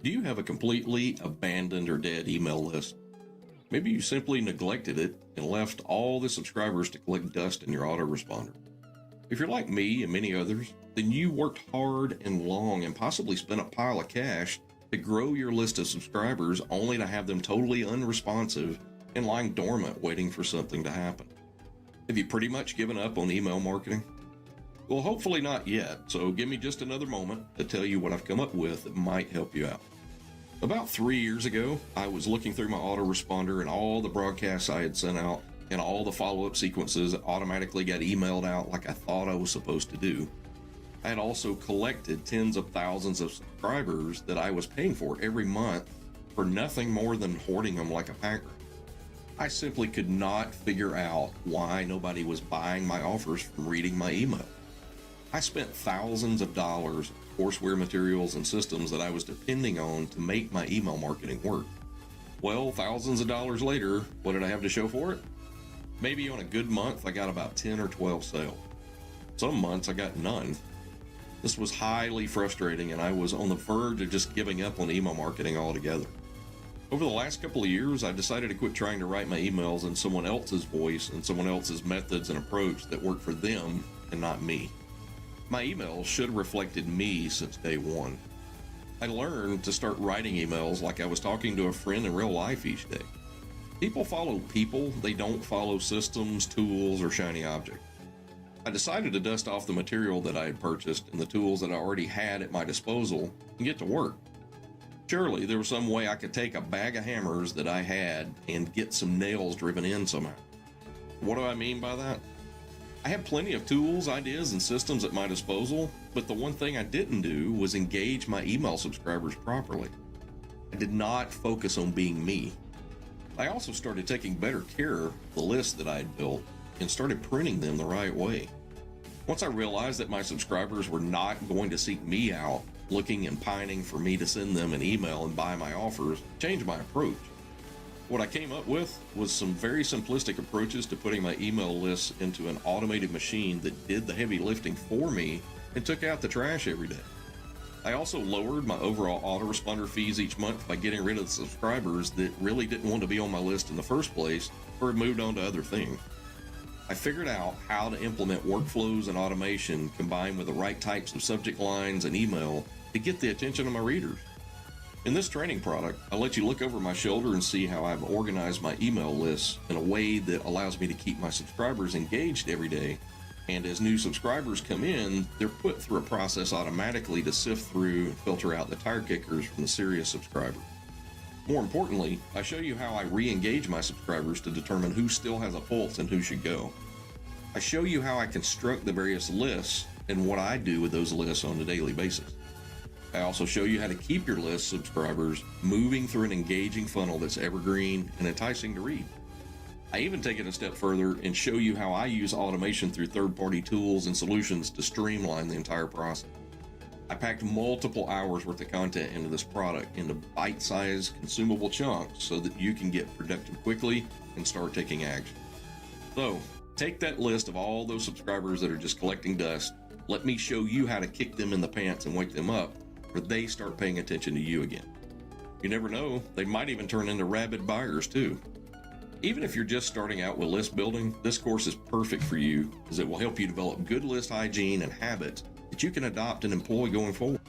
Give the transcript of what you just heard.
Do you have a completely abandoned or dead email list? Maybe you simply neglected it and left all the subscribers to collect dust in your autoresponder. If you're like me and many others, then you worked hard and long and possibly spent a pile of cash to grow your list of subscribers only to have them totally unresponsive and lying dormant waiting for something to happen. Have you pretty much given up on email marketing? Well, hopefully not yet, so give me just another moment to tell you what I've come up with that might help you out. About 3 years ago, I was looking through my autoresponder and all the broadcasts I had sent out and all the follow-up sequences that automatically got emailed out like I thought I was supposed to do. I had also collected tens of thousands of subscribers that I was paying for every month for nothing more than hoarding them like a packer. I simply could not figure out why nobody was buying my offers from reading my email. I spent thousands of dollars on courseware materials and systems that I was depending on to make my email marketing work. Well, thousands of dollars later, what did I have to show for it? Maybe on a good month, I got about 10 or 12 sales. Some months I got none. This was highly frustrating, and I was on the verge of just giving up on email marketing altogether. Over the last couple of years, I decided to quit trying to write my emails in someone else's voice and someone else's methods and approach that worked for them and not me. My emails should have reflected me since day one. I learned to start writing emails like I was talking to a friend in real life each day. People follow people, they don't follow systems, tools, or shiny objects. I decided to dust off the material that I had purchased and the tools that I already had at my disposal and get to work. Surely there was some way I could take a bag of hammers that I had and get some nails driven in somehow. What do I mean by that? I had plenty of tools, ideas, and systems at my disposal, but the one thing I didn't do was engage my email subscribers properly. I did not focus on being me. I also started taking better care of the list that I had built and started printing them the right way. Once I realized that my subscribers were not going to seek me out, looking and pining for me to send them an email and buy my offers, I changed my approach. What I came up with was some very simplistic approaches to putting my email lists into an automated machine that did the heavy lifting for me and took out the trash every day. I also lowered my overall autoresponder fees each month by getting rid of the subscribers that really didn't want to be on my list in the first place or had moved on to other things. I figured out how to implement workflows and automation combined with the right types of subject lines and email to get the attention of my readers. In this training product, I let you look over my shoulder and see how I've organized my email lists in a way that allows me to keep my subscribers engaged every day. And as new subscribers come in, they're put through a process automatically to sift through and filter out the tire kickers from the serious subscribers. More importantly, I show you how I re-engage my subscribers to determine who still has a pulse and who should go. I show you how I construct the various lists and what I do with those lists on a daily basis. I also show you how to keep your list subscribers moving through an engaging funnel that's evergreen and enticing to read. I even take it a step further and show you how I use automation through third-party tools and solutions to streamline the entire process. I packed multiple hours worth of content into this product into bite-sized, consumable chunks so that you can get productive quickly and start taking action. So, take that list of all those subscribers that are just collecting dust. Let me show you how to kick them in the pants and wake them up, or they start paying attention to you again. You never know, they might even turn into rabid buyers too. Even if you're just starting out with list building, this course is perfect for you as it will help you develop good list hygiene and habits that you can adopt and employ going forward.